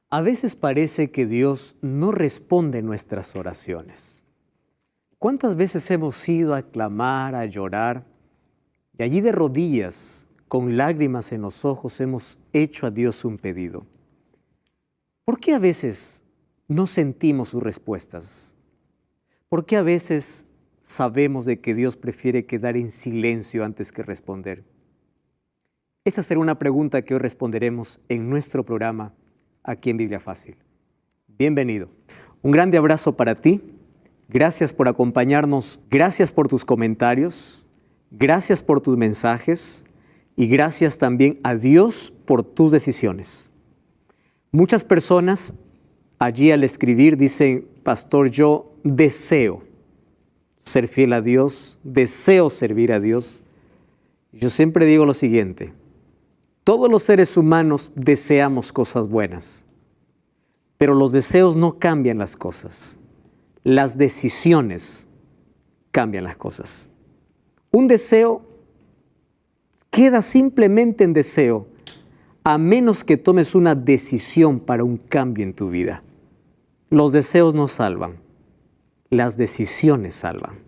A veces parece que Dios no responde nuestras oraciones. ¿Cuántas veces hemos ido a clamar, a llorar, y allí de rodillas, con lágrimas en los ojos, hemos hecho a Dios un pedido? ¿Por qué a veces no sentimos sus respuestas? ¿Por qué a veces sabemos de que Dios prefiere quedar en silencio antes que responder? Esa será una pregunta que hoy responderemos en nuestro programa aquí en Biblia Fácil. Bienvenido. Un grande abrazo para ti. Gracias por acompañarnos. Gracias por tus comentarios. Gracias por tus mensajes. Y gracias también a Dios por tus decisiones. Muchas personas allí al escribir dicen: pastor, yo deseo ser fiel a Dios, deseo servir a Dios. Yo siempre digo lo siguiente: todos los seres humanos deseamos cosas buenas, pero los deseos no cambian las cosas. Las decisiones cambian las cosas. Un deseo queda simplemente en deseo, a menos que tomes una decisión para un cambio en tu vida. Los deseos no salvan, las decisiones salvan.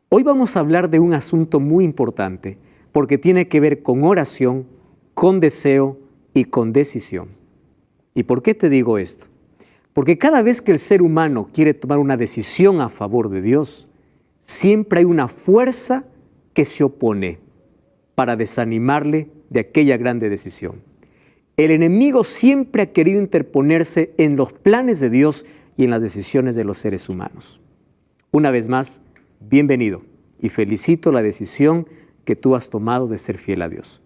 Hoy vamos a hablar de un asunto muy importante, porque tiene que ver con oración, con deseo y con decisión. ¿Y por qué te digo esto? Porque cada vez que el ser humano quiere tomar una decisión a favor de Dios, siempre hay una fuerza que se opone para desanimarle de aquella grande decisión. El enemigo siempre ha querido interponerse en los planes de Dios y en las decisiones de los seres humanos. Una vez más, bienvenido y felicito la decisión que tú has tomado de ser fiel a Dios.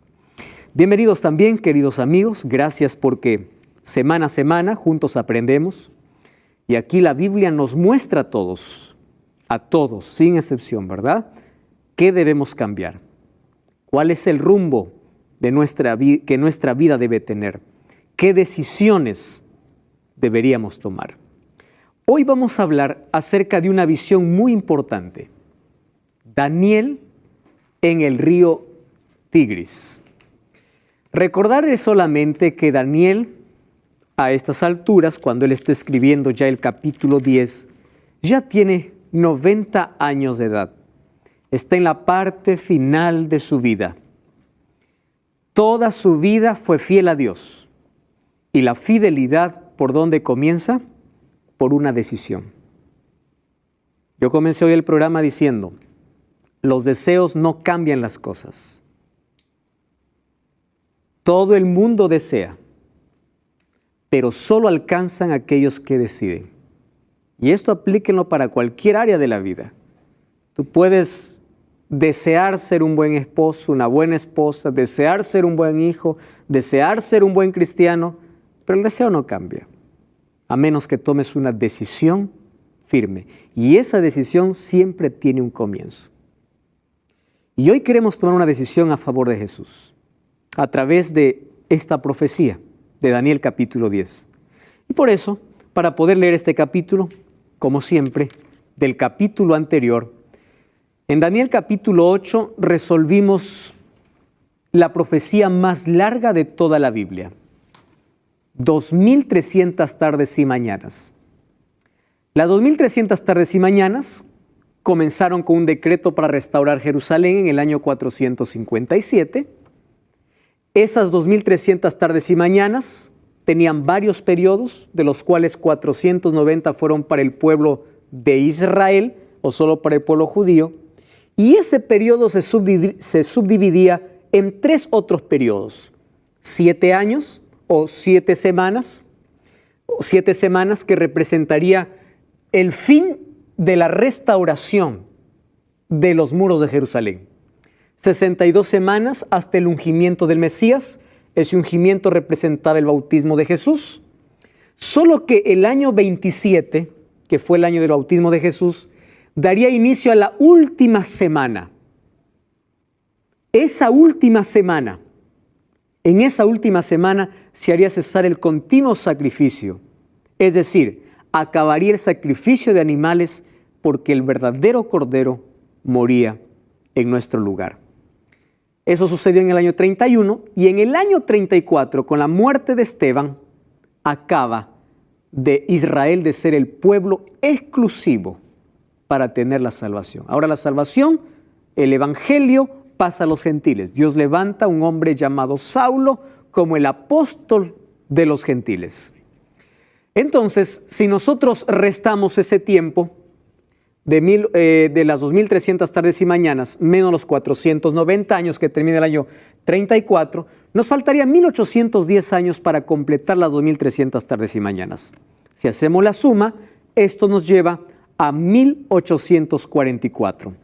Bienvenidos también, queridos amigos. Gracias porque semana a semana juntos aprendemos. Y aquí la Biblia nos muestra a todos, sin excepción, ¿verdad?, qué debemos cambiar. ¿Cuál es el rumbo de que nuestra vida debe tener? ¿Qué decisiones deberíamos tomar? Hoy vamos a hablar acerca de una visión muy importante. Daniel en el río Tigris. Recordarles solamente que Daniel, a estas alturas, cuando él está escribiendo ya el capítulo 10, ya tiene 90 años de edad. Está en la parte final de su vida. Toda su vida fue fiel a Dios. Y la fidelidad, ¿por dónde comienza? Por una decisión. Yo comencé hoy el programa diciendo: los deseos no cambian las cosas. Todo el mundo desea, pero solo alcanzan aquellos que deciden. Y esto aplíquenlo para cualquier área de la vida. Tú puedes desear ser un buen esposo, una buena esposa, desear ser un buen hijo, desear ser un buen cristiano, pero el deseo no cambia, a menos que tomes una decisión firme. Y esa decisión siempre tiene un comienzo. Y hoy queremos tomar una decisión a favor de Jesús, a través de esta profecía de Daniel capítulo 10. Y por eso, para poder leer este capítulo, como siempre, del capítulo anterior, en Daniel capítulo 8 resolvimos la profecía más larga de toda la Biblia. 2300 tardes y mañanas. Las 2300 tardes y mañanas comenzaron con un decreto para restaurar Jerusalén en el año 457. Esas 2300 tardes y mañanas tenían varios periodos, de los cuales 490 fueron para el pueblo de Israel, o solo para el pueblo judío, y ese periodo se subdividía en 3 otros periodos: 7 años o 7 semanas, que representaría el fin de la restauración de los muros de Jerusalén. 62 semanas hasta el ungimiento del Mesías. Ese ungimiento representaba el bautismo de Jesús. Solo que el año 27, que fue el año del bautismo de Jesús, daría inicio a la última semana. En esa última semana se haría cesar el continuo sacrificio. Es decir, acabaría el sacrificio de animales, porque el verdadero Cordero moría en nuestro lugar. Eso sucedió en el año 31, y en el año 34, con la muerte de Esteban, acaba de Israel de ser el pueblo exclusivo para tener la salvación. Ahora la salvación, el evangelio pasa a los gentiles. Dios levanta a un hombre llamado Saulo como el apóstol de los gentiles. Entonces, si nosotros restamos ese tiempo de las 2300 tardes y mañanas, menos los 490 años que termina el año 34, nos faltarían 1810 años para completar las 2300 tardes y mañanas. Si hacemos la suma, esto nos lleva a 1844.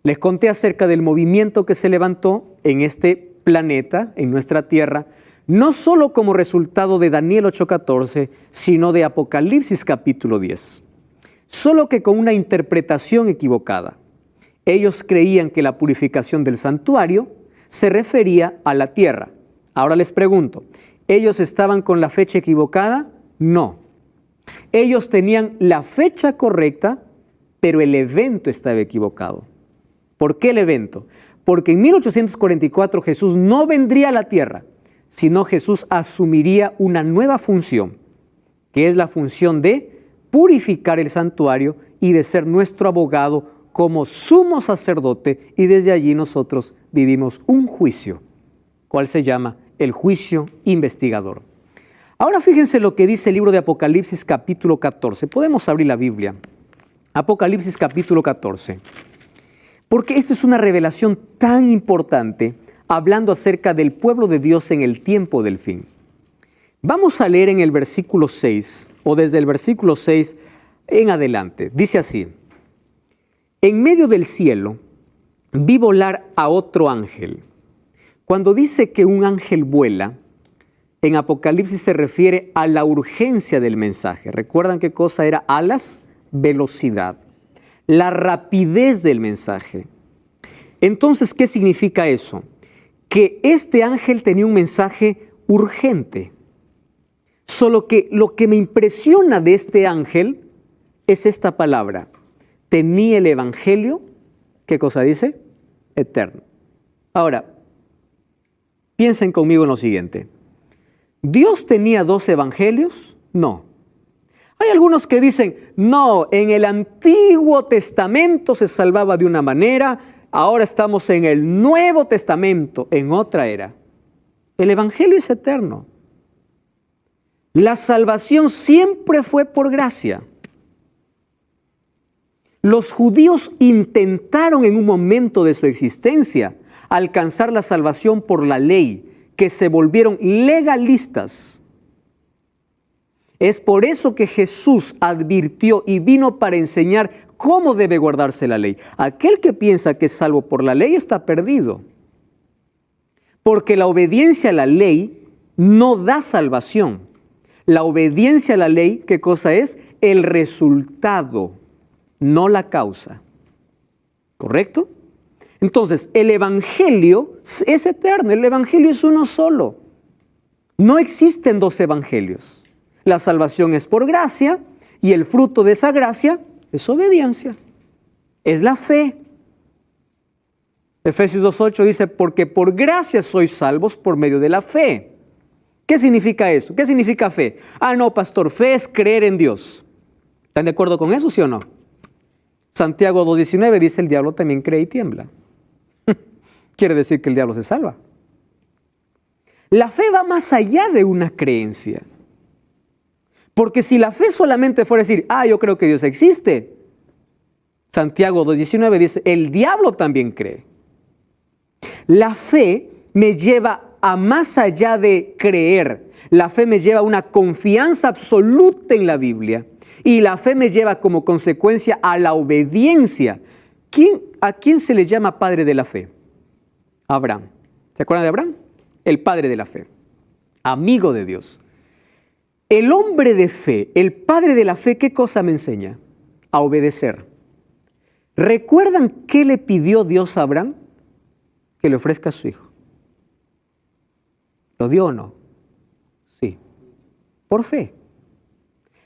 Les conté acerca del movimiento que se levantó en este planeta, en nuestra Tierra, no solo como resultado de Daniel 8:14, sino de Apocalipsis capítulo 10. Solo que con una interpretación equivocada. Ellos creían que la purificación del santuario se refería a la tierra. Ahora les pregunto, ¿ellos estaban con la fecha equivocada? No. Ellos tenían la fecha correcta, pero el evento estaba equivocado. ¿Por qué el evento? Porque en 1844 Jesús no vendría a la tierra, sino Jesús asumiría una nueva función, que es la función de purificar el santuario y de ser nuestro abogado como sumo sacerdote, y desde allí nosotros vivimos un juicio, cual se llama el juicio investigador. Ahora fíjense lo que dice el libro de Apocalipsis capítulo 14. Podemos abrir la Biblia. Apocalipsis capítulo 14. Porque esta es una revelación tan importante, hablando acerca del pueblo de Dios en el tiempo del fin. Vamos a leer en el versículo 6, o desde el versículo 6 en adelante. Dice así: en medio del cielo vi volar a otro ángel. Cuando dice que un ángel vuela, en Apocalipsis se refiere a la urgencia del mensaje. ¿Recuerdan qué cosa era alas? Velocidad. La rapidez del mensaje. Entonces, ¿qué significa eso? Que este ángel tenía un mensaje urgente. Solo que lo que me impresiona de este ángel es esta palabra. Tenía el evangelio, ¿qué cosa dice? Eterno. Ahora, piensen conmigo en lo siguiente. ¿Dios tenía dos evangelios? No. Hay algunos que dicen, no, en el Antiguo Testamento se salvaba de una manera, ahora estamos en el Nuevo Testamento, en otra era. El evangelio es eterno. La salvación siempre fue por gracia. Los judíos intentaron en un momento de su existencia alcanzar la salvación por la ley, que se volvieron legalistas. Es por eso que Jesús advirtió y vino para enseñar cómo debe guardarse la ley. Aquel que piensa que es salvo por la ley está perdido. Porque la obediencia a la ley no da salvación. La obediencia a la ley, ¿qué cosa es? El resultado, no la causa. ¿Correcto? Entonces, el evangelio es eterno, el evangelio es uno solo. No existen dos evangelios. La salvación es por gracia y el fruto de esa gracia es obediencia, es la fe. Efesios 2:8 dice, porque por gracia sois salvos por medio de la fe. ¿Qué significa eso? ¿Qué significa fe? Ah, no, pastor, fe es creer en Dios. ¿Están de acuerdo con eso, sí o no? Santiago 2:19 dice, el diablo también cree y tiembla. Quiere decir que el diablo se salva. La fe va más allá de una creencia. Porque si la fe solamente fuera decir, yo creo que Dios existe, Santiago 2:19 dice, el diablo también cree. La fe me lleva a más allá de creer. La fe me lleva a una confianza absoluta en la Biblia. Y la fe me lleva como consecuencia a la obediencia. ¿A quién se le llama padre de la fe? Abraham. ¿Se acuerdan de Abraham? El padre de la fe. Amigo de Dios. El hombre de fe, el padre de la fe, ¿qué cosa me enseña? A obedecer. ¿Recuerdan qué le pidió Dios a Abraham? Que le ofrezca a su hijo. ¿Lo dio o no? Sí. Por fe.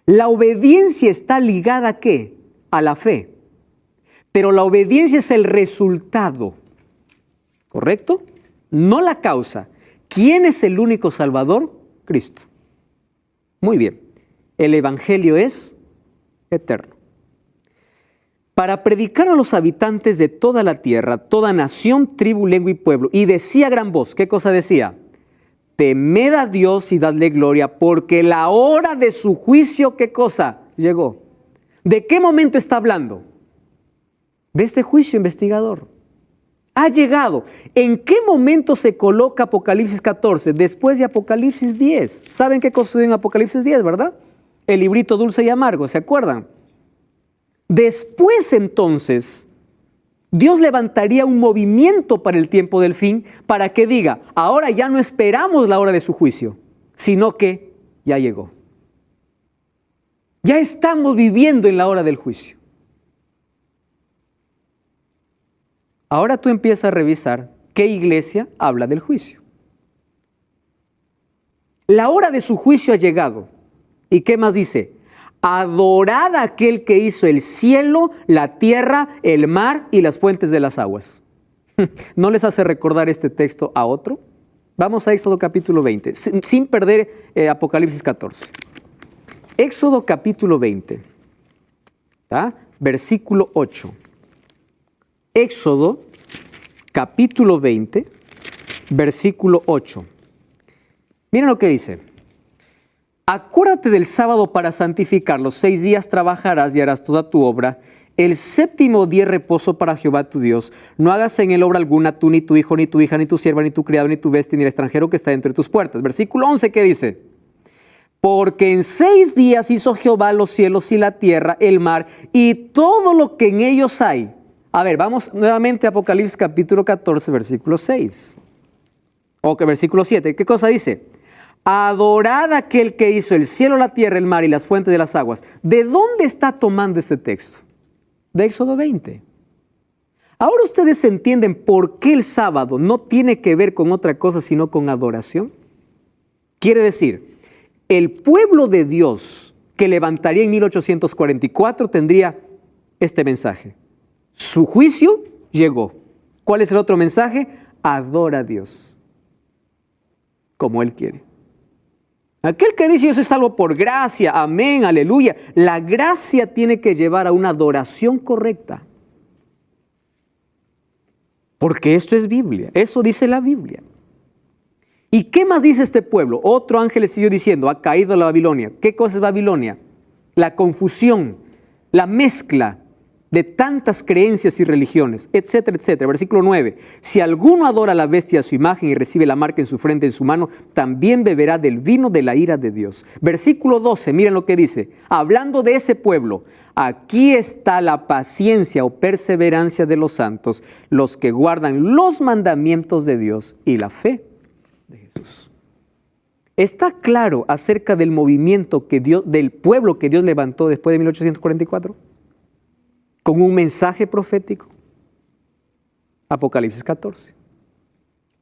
La obediencia está ligada ¿a qué? A la fe. Pero la obediencia es el resultado. ¿Correcto? No la causa. ¿Quién es el único Salvador? Cristo. Muy bien. El Evangelio es eterno. Para predicar a los habitantes de toda la tierra, toda nación, tribu, lengua y pueblo. Y decía a gran voz, ¿qué cosa decía? Temed a Dios y dadle gloria, porque la hora de su juicio, ¿qué cosa? Llegó. ¿De qué momento está hablando? De este juicio investigador. Ha llegado. ¿En qué momento se coloca Apocalipsis 14? Después de Apocalipsis 10. ¿Saben qué cosa sucedió en Apocalipsis 10, verdad? El librito dulce y amargo, ¿se acuerdan? Después entonces, Dios levantaría un movimiento para el tiempo del fin, para que diga, ahora ya no esperamos la hora de su juicio, sino que ya llegó. Ya estamos viviendo en la hora del juicio. Ahora tú empiezas a revisar qué iglesia habla del juicio. La hora de su juicio ha llegado. ¿Y qué más dice? Adorad a aquel que hizo el cielo, la tierra, el mar y las fuentes de las aguas. ¿No les hace recordar este texto a otro? Vamos a Éxodo capítulo 20, sin perder Apocalipsis 14. Éxodo capítulo 20, versículo 8. Éxodo capítulo 20, versículo 8. Miren lo que dice. Acuérdate del sábado para santificarlo. 6 días trabajarás y harás toda tu obra. El séptimo día reposo para Jehová tu Dios. No hagas en él obra alguna, tú, ni tu hijo, ni tu hija, ni tu sierva, ni tu criado, ni tu bestia, ni el extranjero que está entre tus puertas. Versículo 11, ¿qué dice? Porque en 6 días hizo Jehová los cielos y la tierra, el mar y todo lo que en ellos hay. A ver, vamos nuevamente a Apocalipsis capítulo 14, versículo 6. O que versículo 7. ¿Qué cosa dice? Adorad a aquel que hizo el cielo, la tierra, el mar y las fuentes de las aguas. ¿De dónde está tomando este texto? De Éxodo 20. Ahora ustedes entienden por qué el sábado no tiene que ver con otra cosa sino con adoración. Quiere decir, el pueblo de Dios que levantaría en 1844 tendría este mensaje. Su juicio llegó. ¿Cuál es el otro mensaje? Adora a Dios como Él quiere. Aquel que dice yo soy salvo por gracia, amén, aleluya. La gracia tiene que llevar a una adoración correcta. Porque esto es Biblia, eso dice la Biblia. ¿Y qué más dice este pueblo? Otro ángel le siguió diciendo, ha caído la Babilonia. ¿Qué cosa es Babilonia? La confusión, la mezcla de tantas creencias y religiones, etcétera, etcétera. Versículo 9. Si alguno adora a la bestia a su imagen y recibe la marca en su frente, en su mano, también beberá del vino de la ira de Dios. Versículo 12, miren lo que dice. Hablando de ese pueblo, aquí está la paciencia o perseverancia de los santos, los que guardan los mandamientos de Dios y la fe de Jesús. ¿Está claro acerca del movimiento del pueblo que Dios levantó después de 1844? Con un mensaje profético. Apocalipsis 14.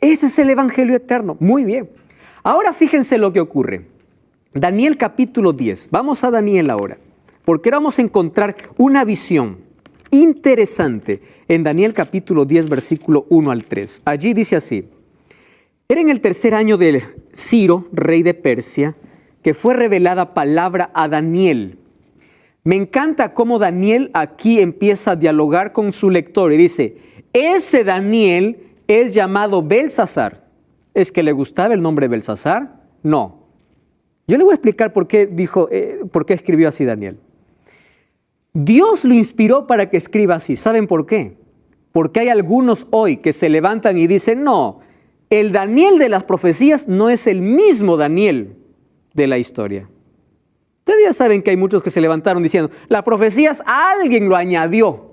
Ese es el Evangelio eterno. Muy bien. Ahora fíjense lo que ocurre. Daniel capítulo 10. Vamos a Daniel ahora. Porque ahora vamos a encontrar una visión interesante en Daniel capítulo 10, versículo 1 al 3. Allí dice así. Era en el 3er año de Ciro, rey de Persia, que fue revelada palabra a Daniel. Me encanta cómo Daniel aquí empieza a dialogar con su lector y dice, ese Daniel es llamado Belsasar. ¿Es que le gustaba el nombre Belsasar? No. Yo le voy a explicar por qué escribió así Daniel. Dios lo inspiró para que escriba así. ¿Saben por qué? Porque hay algunos hoy que se levantan y dicen, no, el Daniel de las profecías no es el mismo Daniel de la historia. Ustedes ya saben que hay muchos que se levantaron diciendo, las profecías alguien lo añadió.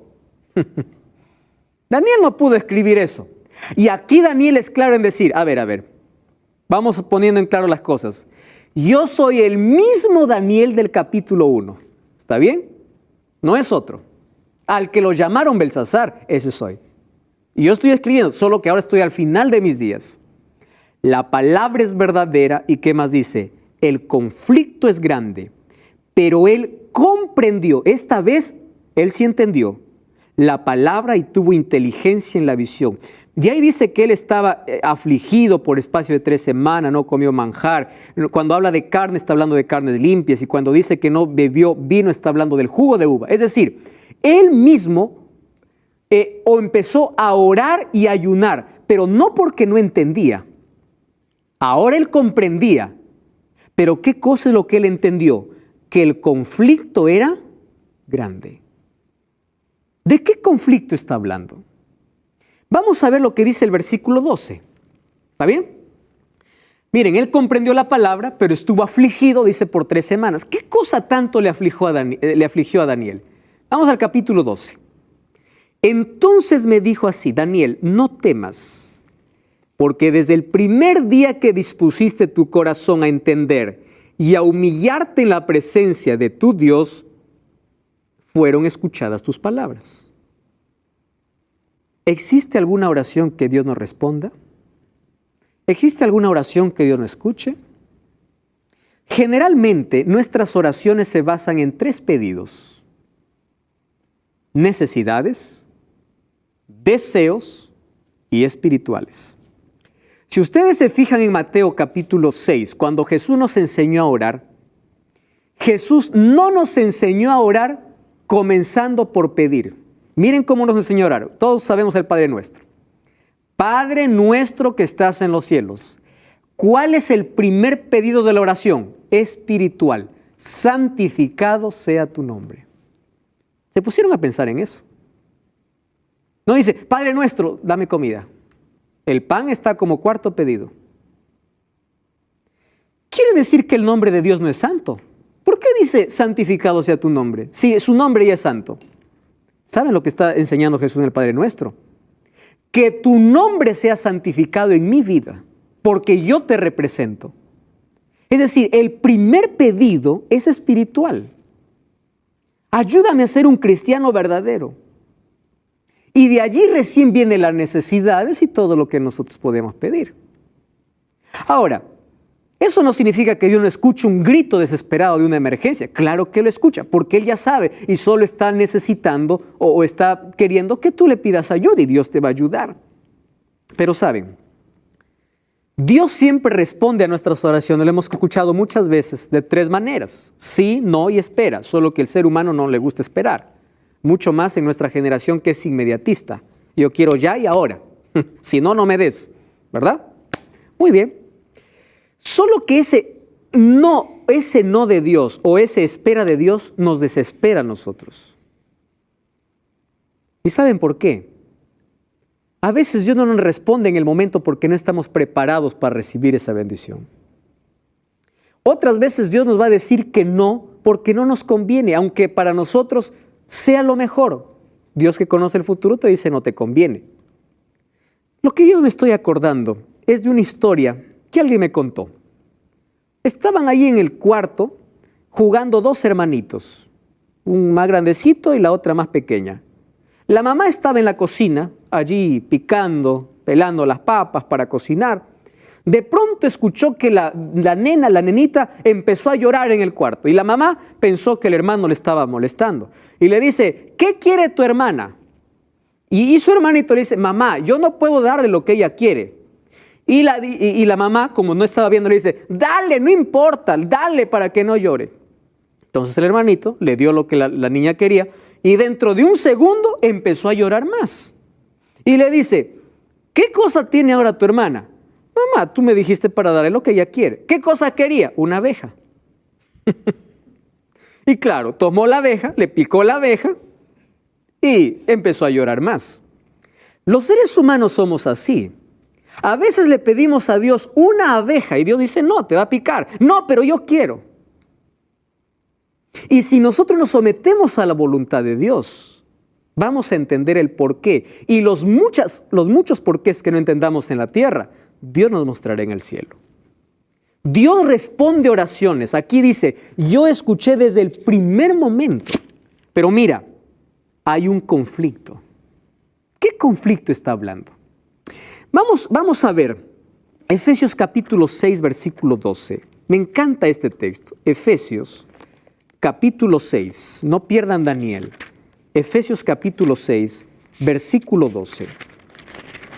Daniel no pudo escribir eso. Y aquí Daniel es claro en decir, a ver, vamos poniendo en claro las cosas. Yo soy el mismo Daniel del capítulo 1. ¿Está bien? No es otro. Al que lo llamaron Belsasar, ese soy. Y yo estoy escribiendo, solo que ahora estoy al final de mis días. La palabra es verdadera y ¿qué más dice? El conflicto es grande. Pero él comprendió, esta vez él sí entendió la palabra y tuvo inteligencia en la visión. De ahí dice que él estaba afligido por espacio de 3 semanas, no comió manjar. Cuando habla de carne, está hablando de carnes limpias. Y cuando dice que no bebió vino, está hablando del jugo de uva. Es decir, él mismo empezó a orar y ayunar, pero no porque no entendía. Ahora él comprendía. Pero ¿qué cosa es lo que él entendió? Que el conflicto era grande. ¿De qué conflicto está hablando? Vamos a ver lo que dice el versículo 12. ¿Está bien? Miren, él comprendió la palabra, pero estuvo afligido, dice, por 3 semanas. ¿Qué cosa tanto le afligió a Daniel? Vamos al capítulo 12. Entonces me dijo así: Daniel, no temas, porque desde el primer día que dispusiste tu corazón a entender y a humillarte en la presencia de tu Dios, fueron escuchadas tus palabras. ¿Existe alguna oración que Dios no responda? ¿Existe alguna oración que Dios no escuche? Generalmente nuestras oraciones se basan en 3 pedidos: necesidades, deseos y espirituales. Si ustedes se fijan en Mateo capítulo 6, cuando Jesús nos enseñó a orar, Jesús no nos enseñó a orar comenzando por pedir. Miren cómo nos enseñó a orar. Todos sabemos el Padre Nuestro. Padre nuestro que estás en los cielos. ¿Cuál es el primer pedido de la oración? Espiritual. Santificado sea tu nombre. ¿Se pusieron a pensar en eso? No dice, Padre nuestro, dame comida. El pan está como 4.º pedido. Quiere decir que el nombre de Dios no es santo. ¿Por qué dice santificado sea tu nombre? Si su nombre ya es santo. ¿Saben lo que está enseñando Jesús en el Padre Nuestro? Que tu nombre sea santificado en mi vida, porque yo te represento. Es decir, el primer pedido es espiritual. Ayúdame a ser un cristiano verdadero. Y de allí recién vienen las necesidades y todo lo que nosotros podemos pedir. Ahora, eso no significa que Dios no escuche un grito desesperado de una emergencia. Claro que lo escucha, porque Él ya sabe y solo está necesitando o está queriendo que tú le pidas ayuda y Dios te va a ayudar. Pero saben, Dios siempre responde a nuestras oraciones, lo hemos escuchado muchas veces, de 3 maneras. Sí, no y espera, solo que el ser humano no le gusta esperar. Mucho más en nuestra generación que es inmediatista. Yo quiero ya y ahora. Si no, no me des. ¿Verdad? Muy bien. Solo que ese no de Dios o esa espera de Dios nos desespera a nosotros. ¿Y saben por qué? A veces Dios no nos responde en el momento porque no estamos preparados para recibir esa bendición. Otras veces Dios nos va a decir que no porque no nos conviene, aunque para nosotros sea lo mejor. Dios, que conoce el futuro, te dice no te conviene. Lo que yo me estoy acordando es de una historia que alguien me contó. Estaban ahí en el cuarto jugando 2 hermanitos, un más grandecito y la otra más pequeña. La mamá estaba en la cocina, allí picando, pelando las papas para cocinar. De pronto escuchó que la nenita empezó a llorar en el cuarto y la mamá pensó que el hermano le estaba molestando y le dice, ¿qué quiere tu hermana? Y su hermanito le dice, mamá, yo no puedo darle lo que ella quiere. Y la mamá, como no estaba viendo, le dice, dale, no importa, dale para que no llore. Entonces el hermanito le dio lo que la niña quería y dentro de un segundo empezó a llorar más. Y le dice, ¿qué cosa tiene ahora tu hermana? Mamá, tú me dijiste para darle lo que ella quiere. ¿Qué cosa quería? Una abeja. Y claro, tomó la abeja, le picó la abeja y empezó a llorar más. Los seres humanos somos así. A veces le pedimos a Dios una abeja y Dios dice, no, te va a picar. No, pero yo quiero. Y si nosotros nos sometemos a la voluntad de Dios, vamos a entender el porqué. Y los muchos porqués que no entendamos en la tierra, Dios nos mostrará en el cielo. Dios responde oraciones. Aquí dice, yo escuché desde el primer momento. Pero mira, hay un conflicto. ¿Qué conflicto está hablando? Vamos a ver Efesios capítulo 6, versículo 12. Me encanta este texto. Efesios capítulo 6. No pierdan Daniel. Efesios capítulo 6, versículo 12.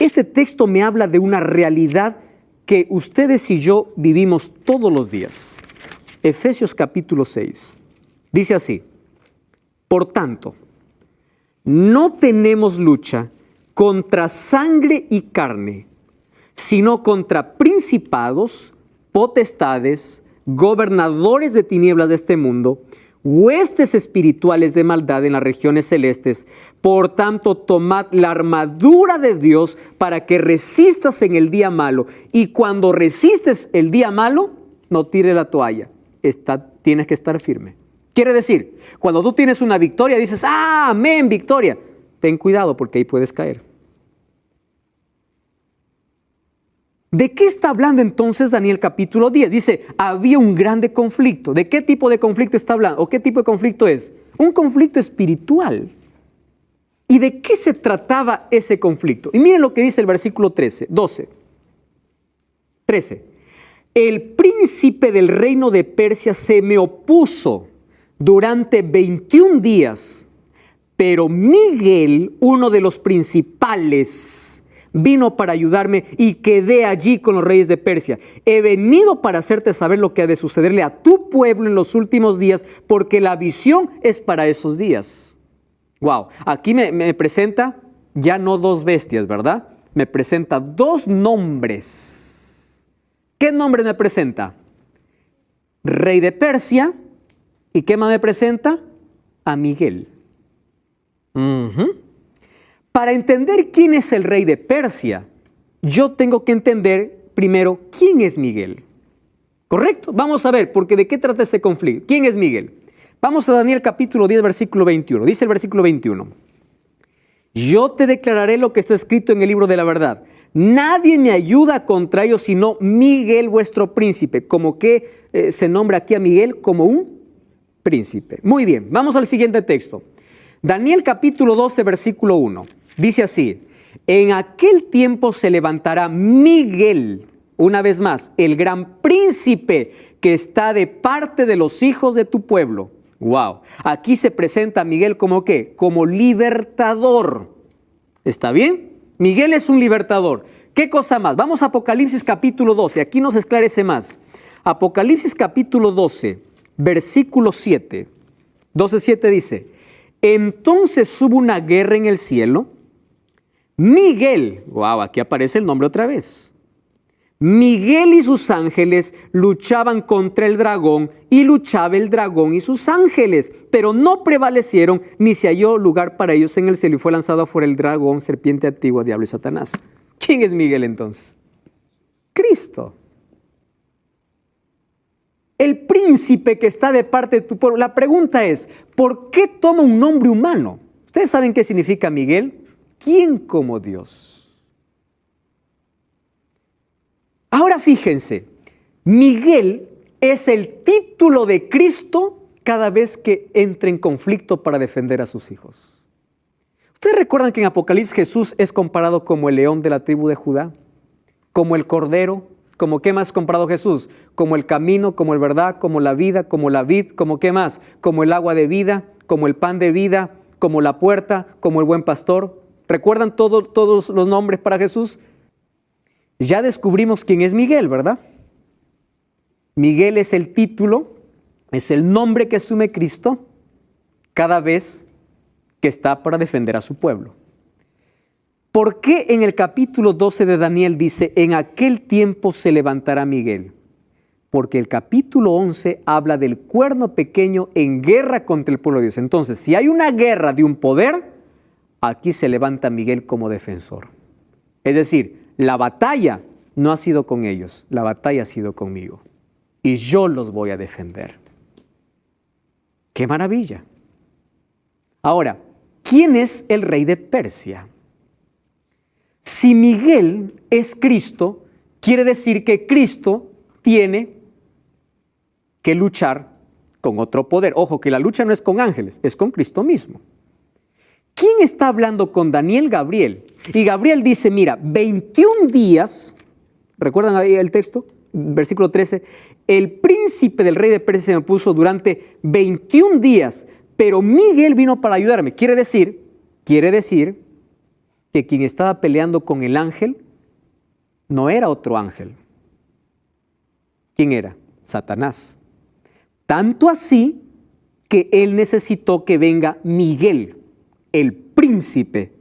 Este texto me habla de una realidad que ustedes y yo vivimos todos los días. Efesios capítulo 6. Dice así: por tanto, no tenemos lucha contra sangre y carne, sino contra principados, potestades, gobernadores de tinieblas de este mundo, huestes espirituales de maldad en las regiones celestes. Por tanto, tomad la armadura de Dios para que resistas en el día malo. Y cuando resistes el día malo, no tires la toalla. Tienes que estar firme. Quiere decir, cuando tú tienes una victoria, dices, ¡ah, amén, victoria! Ten cuidado porque ahí puedes caer. ¿De qué está hablando entonces Daniel capítulo 10? Dice, había un grande conflicto. ¿De qué tipo de conflicto está hablando? ¿O qué tipo de conflicto es? Un conflicto espiritual. ¿Y de qué se trataba ese conflicto? Y miren lo que dice el versículo 13. El príncipe del reino de Persia se me opuso durante 21 días, pero Miguel, uno de los principales, vino para ayudarme y quedé allí con los reyes de Persia. He venido para hacerte saber lo que ha de sucederle a tu pueblo en los últimos días, porque la visión es para esos días. Wow, aquí me presenta ya no dos bestias, ¿verdad? Me presenta dos nombres. ¿Qué nombre me presenta? Rey de Persia. ¿Y qué más me presenta? A Miguel. Para entender quién es el rey de Persia, yo tengo que entender primero quién es Miguel. ¿Correcto? Vamos a ver, porque ¿de qué trata este conflicto? ¿Quién es Miguel? Vamos a Daniel capítulo 10, versículo 21. Dice el versículo 21. Yo te declararé lo que está escrito en el libro de la verdad. Nadie me ayuda contra ellos sino Miguel vuestro príncipe. Como que se nombra aquí a Miguel como un príncipe. Muy bien, vamos al siguiente texto. Daniel capítulo 12, versículo 1. Dice así: en aquel tiempo se levantará Miguel, una vez más, el gran príncipe que está de parte de los hijos de tu pueblo. Wow. Aquí se presenta a Miguel como ¿qué? Como libertador. ¿Está bien? Miguel es un libertador. ¿Qué cosa más? Vamos a Apocalipsis capítulo 12. Aquí nos esclarece más. Apocalipsis capítulo 12, versículo 7. 12:7 dice: entonces hubo una guerra en el cielo. Miguel, wow, aquí aparece el nombre otra vez. Miguel y sus ángeles luchaban contra el dragón, y luchaba el dragón y sus ángeles, pero no prevalecieron, ni se halló lugar para ellos en el cielo, y fue lanzado afuera el dragón, serpiente antigua, diablo y Satanás. ¿Quién es Miguel entonces? Cristo. El príncipe que está de parte de tu pueblo. La pregunta es, ¿por qué toma un nombre humano? ¿Ustedes saben qué significa Miguel? ¿Quién como Dios? Ahora fíjense, Miguel es el título de Cristo cada vez que entra en conflicto para defender a sus hijos. ¿Ustedes recuerdan que en Apocalipsis Jesús es comparado como el león de la tribu de Judá? Como el cordero. ¿Como qué más comparado Jesús? Como el camino, como el verdad, como la vida, como la vid, como qué más, como el agua de vida, como el pan de vida, como la puerta, como el buen pastor. ¿Recuerdan todos los nombres para Jesús? Ya descubrimos quién es Miguel, ¿verdad? Miguel es el título, es el nombre que asume Cristo cada vez que está para defender a su pueblo. ¿Por qué en el capítulo 12 de Daniel dice, en aquel tiempo se levantará Miguel? Porque el capítulo 11 habla del cuerno pequeño en guerra contra el pueblo de Dios. Entonces, si hay una guerra de un poder, aquí se levanta Miguel como defensor. Es decir, la batalla no ha sido con ellos, la batalla ha sido conmigo. Y yo los voy a defender. ¡Qué maravilla! Ahora, ¿quién es el rey de Persia? Si Miguel es Cristo, quiere decir que Cristo tiene que luchar con otro poder. Ojo, que la lucha no es con ángeles, es con Cristo mismo. ¿Quién está hablando con Daniel? Gabriel. Y Gabriel dice, mira, 21 días, ¿recuerdan ahí el texto? Versículo 13, el príncipe del rey de Persia se me puso durante 21 días, pero Miguel vino para ayudarme. Quiere decir que quien estaba peleando con el ángel no era otro ángel. ¿Quién era? Satanás. Tanto así que él necesitó que venga Miguel, el príncipe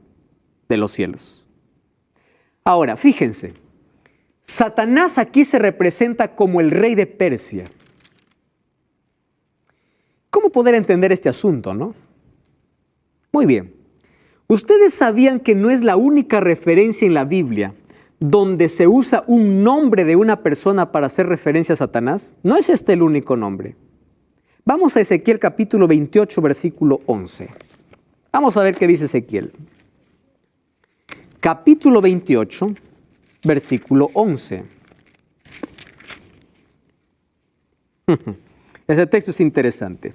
de los cielos. Ahora, fíjense, Satanás aquí se representa como el rey de Persia. ¿Cómo poder entender este asunto, no? Muy bien. Ustedes sabían que no es la única referencia en la Biblia donde se usa un nombre de una persona para hacer referencia a Satanás. No es este el único nombre. Vamos a Ezequiel capítulo 28, versículo 11. Vamos a ver qué dice Ezequiel. Capítulo 28, versículo 11. Ese texto es interesante.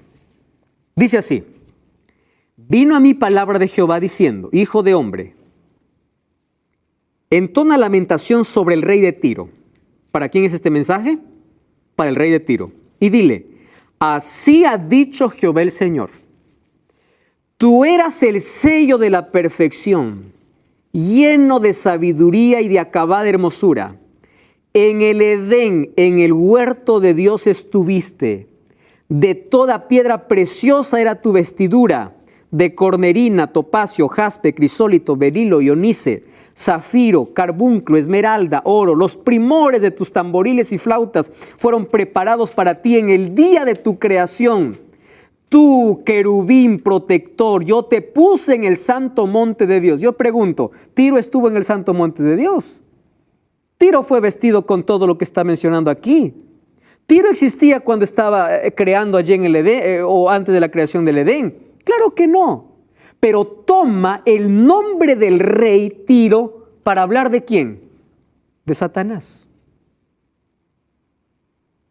Dice así: vino a mí palabra de Jehová diciendo, hijo de hombre, entona lamentación sobre el rey de Tiro. ¿Para quién es este mensaje? Para el rey de Tiro. Y dile, así ha dicho Jehová el Señor, tú eras el sello de la perfección, lleno de sabiduría y de acabada hermosura. En el Edén, en el huerto de Dios estuviste. De toda piedra preciosa era tu vestidura, de cornerina, topacio, jaspe, crisólito, berilo y onice, zafiro, carbunclo, esmeralda, oro. Los primores de tus tamboriles y flautas fueron preparados para ti en el día de tu creación. Tú, querubín protector, yo te puse en el santo monte de Dios. Yo pregunto, ¿Tiro estuvo en el santo monte de Dios? Tiro fue vestido con todo lo que está mencionando aquí. ¿Tiro existía cuando estaba creando allí en el Edén o antes de la creación del Edén? Claro que no. Pero toma el nombre del rey Tiro para hablar ¿de quién? De Satanás.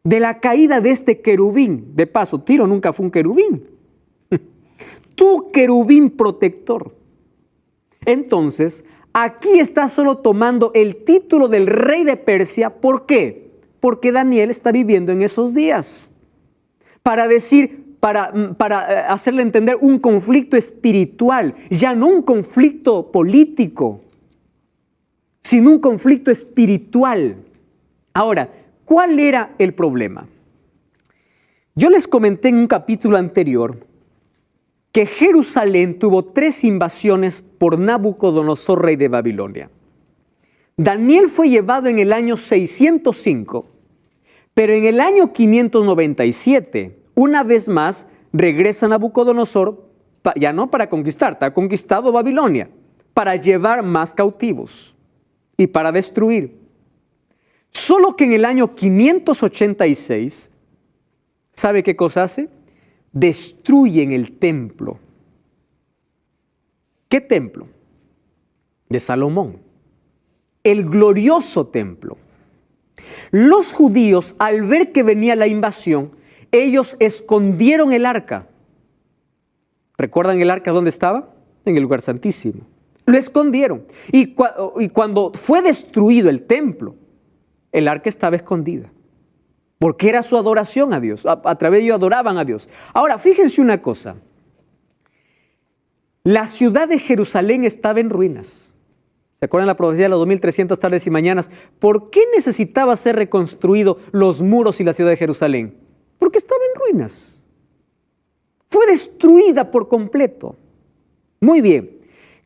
De la caída de este querubín. De paso, Tiro nunca fue un querubín. Tú, querubín protector. Entonces, aquí está solo tomando el título del rey de Persia. ¿Por qué? Porque Daniel está viviendo en esos días. Para decir, para hacerle entender un conflicto espiritual, ya no un conflicto político, sino un conflicto espiritual. Ahora, ¿cuál era el problema? Yo les comenté en un capítulo anterior que Jerusalén tuvo 3 invasiones por Nabucodonosor, rey de Babilonia. Daniel fue llevado en el año 605, pero en el año 597, una vez más, regresa Nabucodonosor, ya no para conquistar, ha conquistado Babilonia, para llevar más cautivos y para destruir. Solo que en el año 586, ¿sabe qué cosa hace? Destruyen el templo. ¿Qué templo? De Salomón. El glorioso templo. Los judíos, al ver que venía la invasión, ellos escondieron el arca. ¿Recuerdan el arca dónde estaba? En el lugar santísimo. Lo escondieron. Y cuando fue destruido el templo, el arca estaba escondida. Porque era su adoración a Dios. A través de ello adoraban a Dios. Ahora, fíjense una cosa. La ciudad de Jerusalén estaba en ruinas. ¿Se acuerdan la profecía de las 2300 tardes y mañanas? ¿Por qué necesitaba ser reconstruido los muros y la ciudad de Jerusalén? Porque estaba en ruinas. Fue destruida por completo. Muy bien.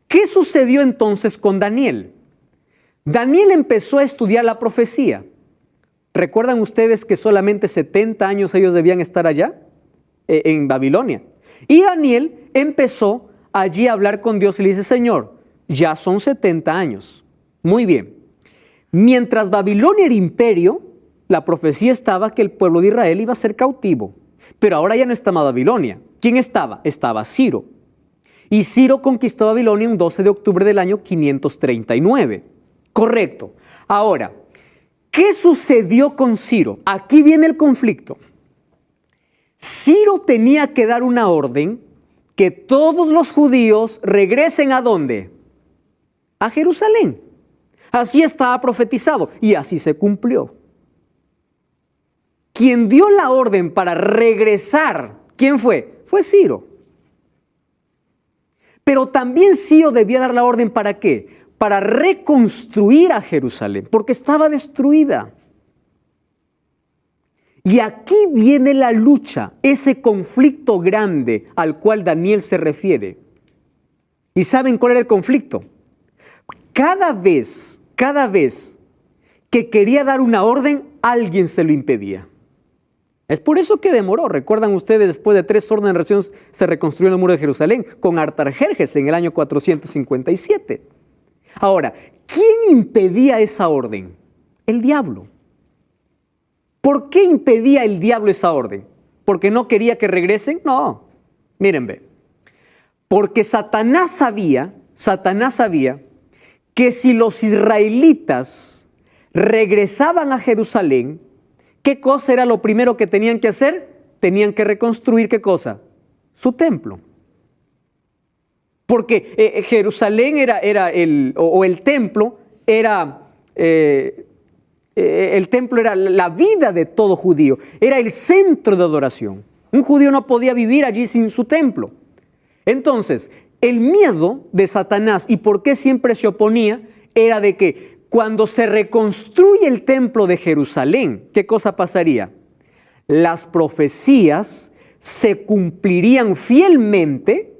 ¿Qué sucedió entonces con Daniel? Daniel empezó a estudiar la profecía. ¿Recuerdan ustedes que solamente 70 años ellos debían estar allá? En Babilonia. Y Daniel empezó allí a hablar con Dios y le dice, Señor, ya son 70 años. Muy bien. Mientras Babilonia era imperio, la profecía estaba que el pueblo de Israel iba a ser cautivo. Pero ahora ya no estaba Babilonia. ¿Quién estaba? Estaba Ciro. Y Ciro conquistó Babilonia un 12 de octubre del año 539. Correcto. Ahora, ¿qué sucedió con Ciro? Aquí viene el conflicto. Ciro tenía que dar una orden que todos los judíos regresen ¿a dónde? A Jerusalén. Así estaba profetizado y así se cumplió. Quien dio la orden para regresar, ¿quién fue? Fue Ciro. Pero también Ciro debía dar la orden ¿para qué? Para reconstruir a Jerusalén, porque estaba destruida. Y aquí viene la lucha, ese conflicto grande al cual Daniel se refiere. ¿Y saben cuál era el conflicto? Cada vez que quería dar una orden, alguien se lo impedía. Es por eso que demoró. Recuerdan ustedes, después de 3 órdenes de región se reconstruyó el muro de Jerusalén con Artajerjes en el año 457. Ahora, ¿quién impedía esa orden? El diablo. ¿Por qué impedía el diablo esa orden? ¿Porque no quería que regresen? No. Miren, ve. Porque Satanás sabía que si los israelitas regresaban a Jerusalén, ¿qué cosa era lo primero que tenían que hacer? Tenían que reconstruir, ¿qué cosa? Su templo. Porque Jerusalén era el templo era la vida de todo judío, era el centro de adoración. Un judío no podía vivir allí sin su templo. Entonces, el miedo de Satanás, y por qué siempre se oponía, era de que cuando se reconstruye el templo de Jerusalén, ¿qué cosa pasaría? Las profecías se cumplirían fielmente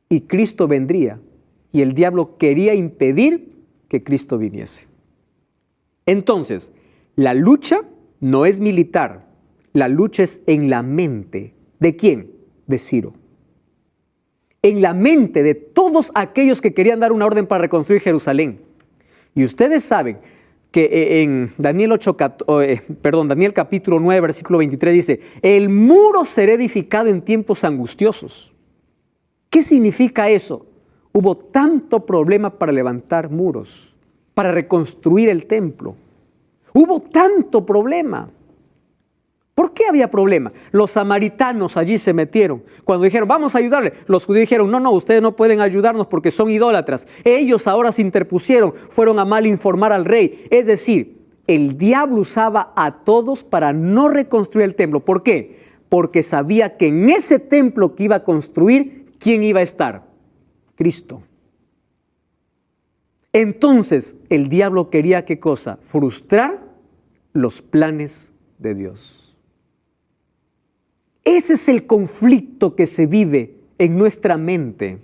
y Cristo vendría. Y el diablo quería impedir que Cristo viniese. Entonces, la lucha no es militar, la lucha es en la mente. ¿De quién? De Ciro. En la mente de todos aquellos que querían dar una orden para reconstruir Jerusalén. Y ustedes saben que en Daniel capítulo 9, versículo 23 dice, el muro será edificado en tiempos angustiosos. ¿Qué significa eso? Hubo tanto problema para levantar muros, para reconstruir el templo. Hubo tanto problema. ¿Por qué había problema? Los samaritanos allí se metieron. Cuando dijeron, vamos a ayudarle, los judíos dijeron, no, ustedes no pueden ayudarnos porque son idólatras. Ellos ahora se interpusieron, fueron a mal informar al rey. Es decir, el diablo usaba a todos para no reconstruir el templo. ¿Por qué? Porque sabía que en ese templo que iba a construir, ¿quién iba a estar? Cristo. Entonces, el diablo quería, ¿qué cosa? Frustrar los planes de Dios. Ese es el conflicto que se vive en nuestra mente.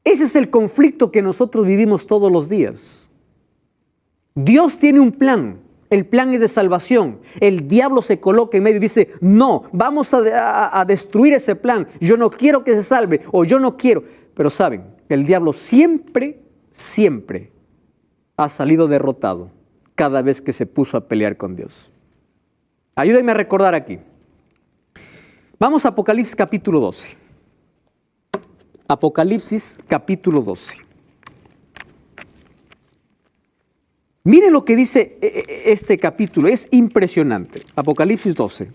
Ese es el conflicto que nosotros vivimos todos los días. Dios tiene un plan. El plan es de salvación. El diablo se coloca en medio y dice, no, vamos a destruir ese plan. Yo no quiero que se salve o yo no quiero. Pero saben, el diablo siempre ha salido derrotado cada vez que se puso a pelear con Dios. Ayúdenme a recordar aquí. Vamos a Apocalipsis capítulo 12. Apocalipsis capítulo 12. Miren lo que dice este capítulo, es impresionante. Apocalipsis 12.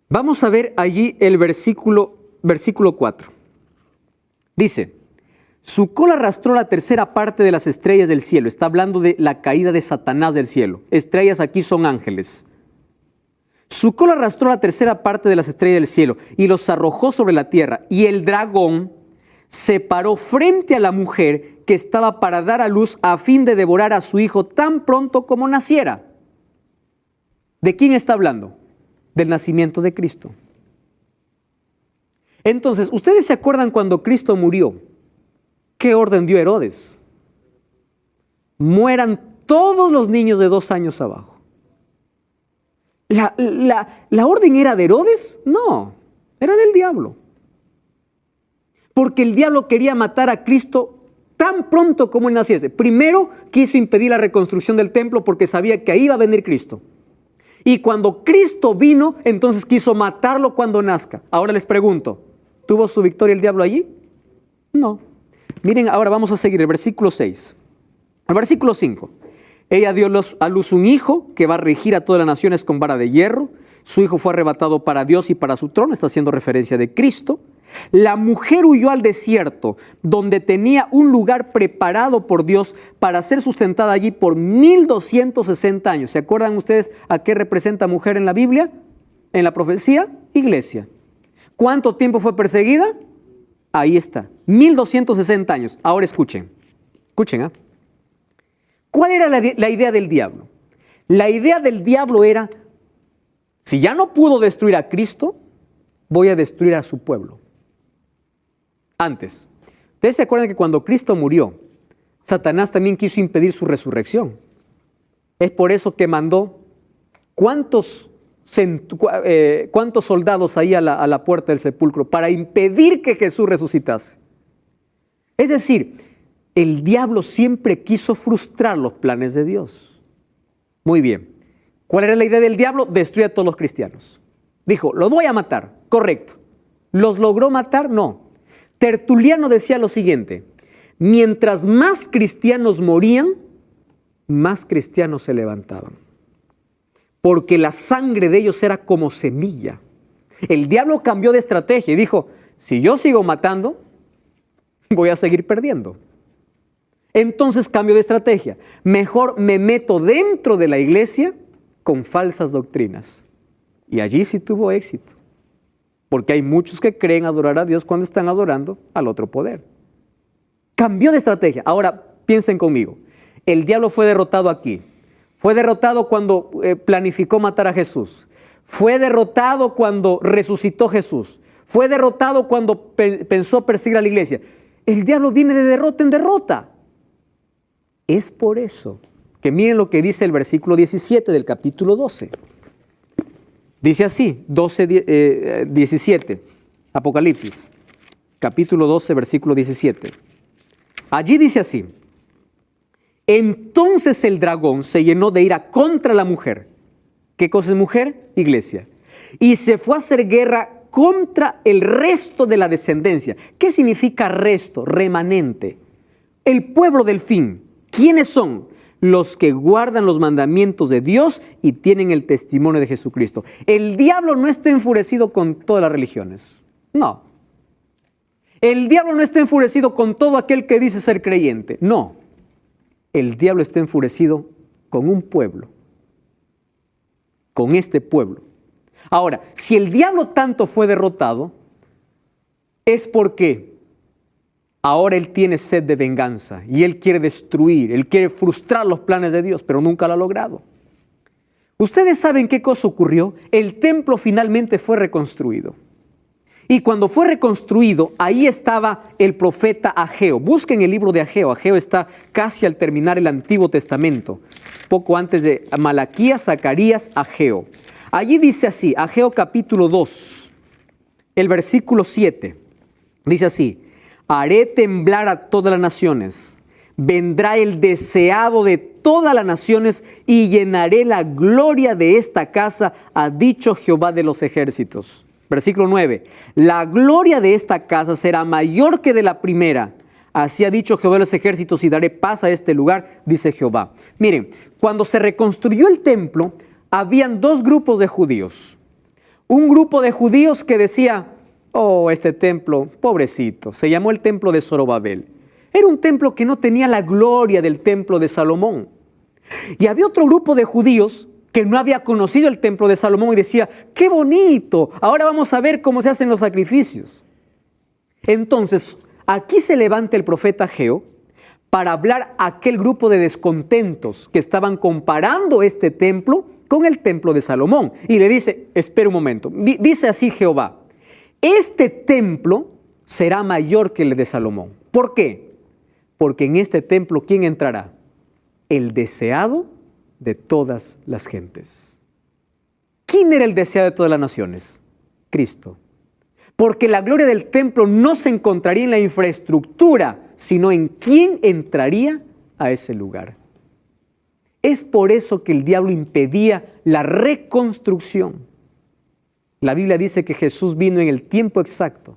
Vamos a ver allí el versículo 4. Dice, su cola arrastró la tercera parte de las estrellas del cielo. Está hablando de la caída de Satanás del cielo. Estrellas aquí son ángeles. Su cola arrastró la tercera parte de las estrellas del cielo y los arrojó sobre la tierra. Y el dragón se paró frente a la mujer que estaba para dar a luz a fin de devorar a su hijo tan pronto como naciera. ¿De quién está hablando? Del nacimiento de Cristo. Entonces, ¿ustedes se acuerdan cuando Cristo murió? ¿Qué orden dio Herodes? Mueran todos los niños de 2 años abajo. ¿La orden era de Herodes? No, era del diablo. Porque el diablo quería matar a Cristo tan pronto como él naciese. Primero quiso impedir la reconstrucción del templo porque sabía que ahí iba a venir Cristo. Y cuando Cristo vino, entonces quiso matarlo cuando nazca. Ahora les pregunto, ¿tuvo su victoria el diablo allí? No. Miren, ahora vamos a seguir el versículo 6. El versículo 5. Ella dio a luz un hijo que va a regir a todas las naciones con vara de hierro. Su hijo fue arrebatado para Dios y para su trono. Está haciendo referencia de Cristo. La mujer huyó al desierto, donde tenía un lugar preparado por Dios para ser sustentada allí por 1260 años. ¿Se acuerdan ustedes a qué representa mujer en la Biblia? en la profecía, iglesia. ¿Cuánto tiempo fue perseguida? Ahí está, 1260 años. Ahora escuchen, ¿ah? ¿Cuál era la idea del diablo? La idea del diablo era, si ya no pudo destruir a Cristo, voy a destruir a su pueblo. Antes, ustedes se acuerdan que cuando Cristo murió, Satanás también quiso impedir su resurrección. Es por eso que mandó cuántos soldados ahí a la puerta del sepulcro para impedir que Jesús resucitase. Es decir, el diablo siempre quiso frustrar los planes de Dios. Muy bien. ¿Cuál era la idea del diablo? Destruir a todos los cristianos. Dijo, los voy a matar. Correcto. ¿Los logró matar? No. Tertuliano decía lo siguiente: mientras más cristianos morían, más cristianos se levantaban. Porque la sangre de ellos era como semilla. El diablo cambió de estrategia y dijo, si yo sigo matando, voy a seguir perdiendo. Entonces cambió de estrategia. Mejor me meto dentro de la iglesia con falsas doctrinas. Y allí sí tuvo éxito. Porque hay muchos que creen adorar a Dios cuando están adorando al otro poder. Cambió de estrategia. Ahora piensen conmigo. El diablo fue derrotado aquí. Fue derrotado cuando planificó matar a Jesús. Fue derrotado cuando resucitó Jesús. Fue derrotado cuando pensó perseguir a la iglesia. El diablo viene de derrota en derrota. Es por eso que miren lo que dice el versículo 17 del capítulo 12. Dice así, 17, Apocalipsis, capítulo 12, versículo 17. Allí dice así: entonces el dragón se llenó de ira contra la mujer. ¿Qué cosa es mujer? Iglesia. Y se fue a hacer guerra contra el resto de la descendencia. ¿Qué significa resto? Remanente. El pueblo del fin. ¿Quiénes son? Los que guardan los mandamientos de Dios y tienen el testimonio de Jesucristo. El diablo no está enfurecido con todas las religiones. No. El diablo no está enfurecido con todo aquel que dice ser creyente. No. El diablo está enfurecido con un pueblo. Con este pueblo. Ahora, si el diablo tanto fue derrotado, es porque ahora él tiene sed de venganza y él quiere destruir, él quiere frustrar los planes de Dios, pero nunca lo ha logrado. ¿Ustedes saben qué cosa ocurrió? El templo finalmente fue reconstruido. Y cuando fue reconstruido, ahí estaba el profeta Ageo. Busquen el libro de Ageo. Ageo está casi al terminar el Antiguo Testamento. Poco antes de Malaquías, Zacarías, Ageo. Allí dice así, Ageo capítulo 2, el versículo 7. Dice así: haré temblar a todas las naciones. Vendrá el deseado de todas las naciones y llenaré la gloria de esta casa, ha dicho Jehová de los ejércitos. Versículo 9. La gloria de esta casa será mayor que de la primera. Así ha dicho Jehová de los ejércitos, y daré paz a este lugar, dice Jehová. Miren, cuando se reconstruyó el templo, habían dos grupos de judíos. Un grupo de judíos que decía, oh, este templo, pobrecito, se llamó el templo de Zorobabel. Era un templo que no tenía la gloria del templo de Salomón. Y había otro grupo de judíos que no había conocido el templo de Salomón y decía, ¡qué bonito! Ahora vamos a ver cómo se hacen los sacrificios. Entonces, aquí se levanta el profeta Ageo para hablar a aquel grupo de descontentos que estaban comparando este templo con el templo de Salomón. Y le dice, espera un momento, dice así Jehová, este templo será mayor que el de Salomón. ¿Por qué? Porque en este templo, ¿quién entrará? El deseado de todas las gentes. ¿Quién era el deseado de todas las naciones? Cristo. Porque la gloria del templo no se encontraría en la infraestructura, sino en quién entraría a ese lugar. Es por eso que el diablo impedía la reconstrucción. La Biblia dice que Jesús vino en el tiempo exacto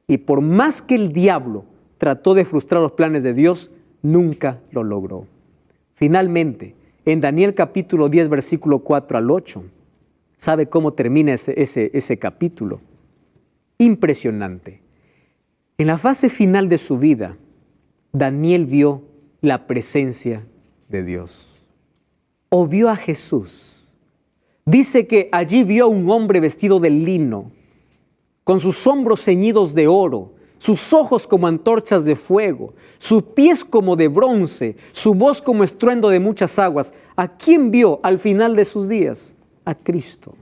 y por más que el diablo trató de frustrar los planes de Dios, nunca lo logró. Finalmente, en Daniel capítulo 10, versículo 4 al 8, ¿sabe cómo termina ese capítulo? Impresionante. En la fase final de su vida, Daniel vio la presencia de Dios. O vio a Jesús. Dice que allí vio a un hombre vestido de lino, con sus hombros ceñidos de oro, sus ojos como antorchas de fuego, sus pies como de bronce, su voz como estruendo de muchas aguas. ¿A quién vio al final de sus días? A Cristo.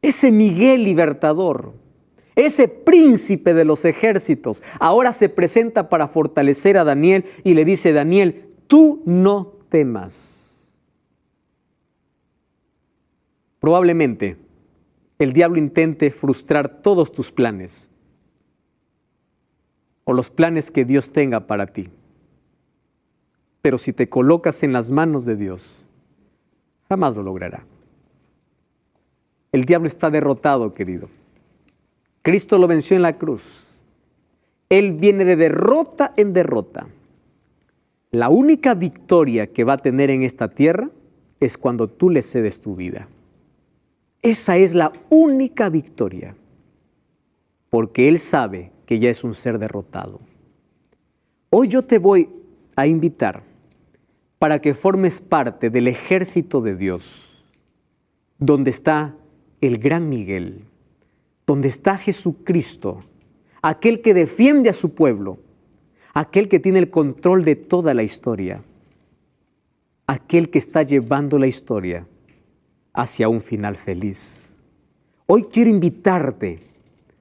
Ese Miguel libertador, ese príncipe de los ejércitos, ahora se presenta para fortalecer a Daniel y le dice: Daniel, tú no temas. Probablemente el diablo intente frustrar todos tus planes o los planes que Dios tenga para ti. Pero si te colocas en las manos de Dios, jamás lo logrará. El diablo está derrotado, querido. Cristo lo venció en la cruz. Él viene de derrota en derrota. La única victoria que va a tener en esta tierra es cuando tú le cedes tu vida. Esa es la única victoria, porque Él sabe que ya es un ser derrotado. Hoy yo te voy a invitar para que formes parte del ejército de Dios, donde está el gran Miguel, donde está Jesucristo, aquel que defiende a su pueblo, aquel que tiene el control de toda la historia, aquel que está llevando la historia hacia un final feliz. Hoy quiero invitarte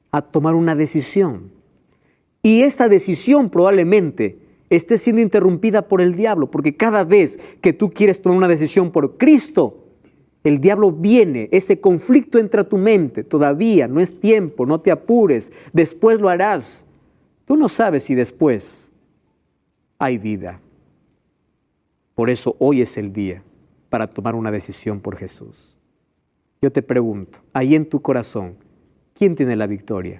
a tomar una decisión, y esa decisión probablemente esté siendo interrumpida por el diablo, porque cada vez que tú quieres tomar una decisión por Cristo, el diablo viene, ese conflicto entra a tu mente. Todavía no es tiempo, no te apures, después lo harás. Tú no sabes si después hay vida. Por eso hoy es el día para tomar una decisión por Jesús. Yo te pregunto, ahí en tu corazón, ¿quién tiene la victoria?